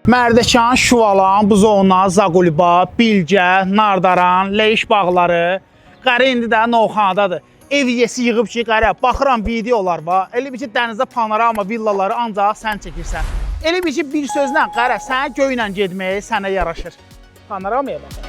Mərdəkan, Şuvalan, Buzovna, Zaqulba, Bilgə, Nardaran, Leyiş bağları. Qarı indi də Novxanadadır. Ev yesi yığıb ki, qarı, baxıram videolar var. Elə bir ki, dənizdə panorama villaları ancaq sən çəkirsən. Elə bir ki, bir sözlə, qarı, sənə göylə getməyi sənə yaraşır. Panoramaya baxın.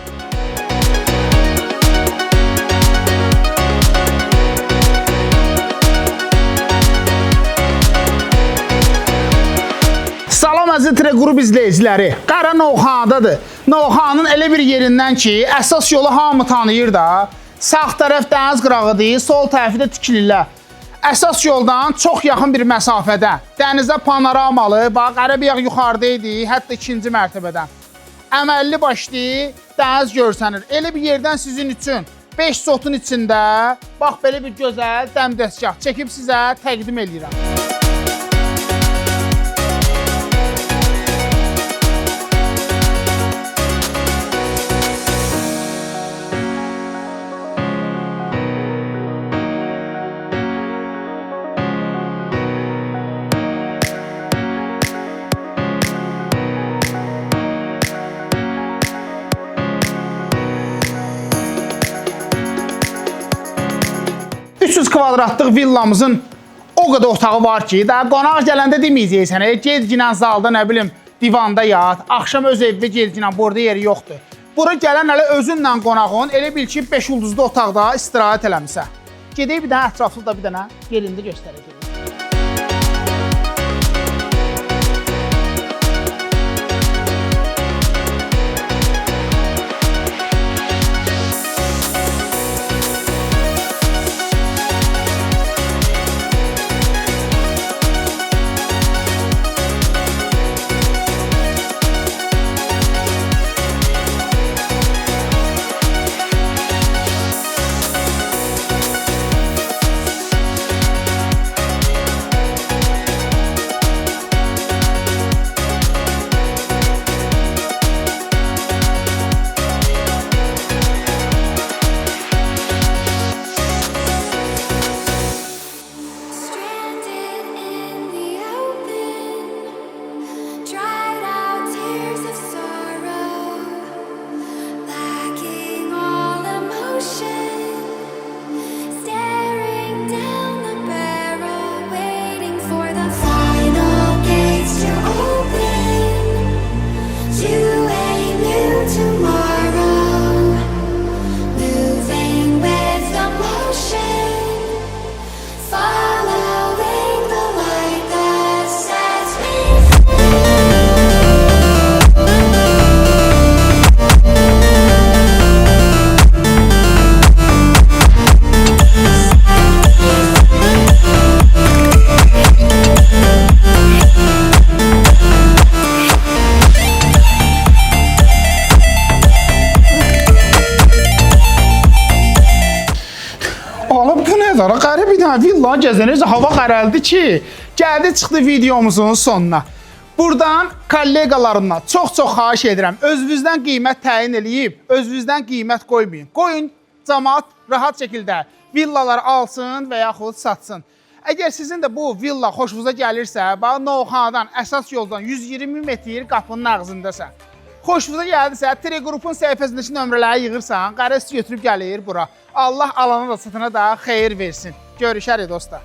Salam əziz Qrup izləyiciləri. Qara Novxanadadır. Novxanın elə bir yerindən ki, əsas yolu hamı tanıyır da. Sağ tərəf dəniz qırağıdır, sol tərəfi də tikilirlər. Əsas yoldan çox yaxın bir məsafədə. Dənizə panoramalı, bax Qərəbiyaq yuxarıda idi, hətta 2-ci mərtəbədən. Əməlli başlı dəniz görsənir. Elə bir yerdən sizin üçün 5 sotun içində bax belə bir gözəl dəmdəstgah çəkib sizə təqdim edirəm. Kvadratlıq villamızın o qədər otağı var ki, daha qonaq gələndə deməyəcəksən, gecginən zalda, nə bilim, divanda yat, axşam öz evdə gecginən, burada yeri yoxdur. Bura gələn hələ özünlə qonağın, elə bil ki, 5 ulduzlu otaqda istirahət eləmisə. Gedək bir dənə ətraflı da bir dənə yerində göstərəcək. Qarı bir dənə villa gəzənir, hava qaraldı ki, gəldi çıxdı videomuzun sonuna. Buradan kollegalarımla çox-çox xahiş edirəm, özünüzdən qiymət təyin eləyib, özünüzdən qiymət qoymayın. Qoyun, cəmaat rahat şəkildə villaları alsın və yaxud satsın. Əgər sizin də bu villa xoşunuza gəlirsə, bax Novxanadan, əsas yoldan 120 metr qapının ağzındasa. Xoşunuza gəldirsə, Qrupun səhifəsindəki nömrələri yığırsan, qarı sizi götürüb gəlir bura. Allah alana da satana da xeyir versin. Görüşərik dostlar.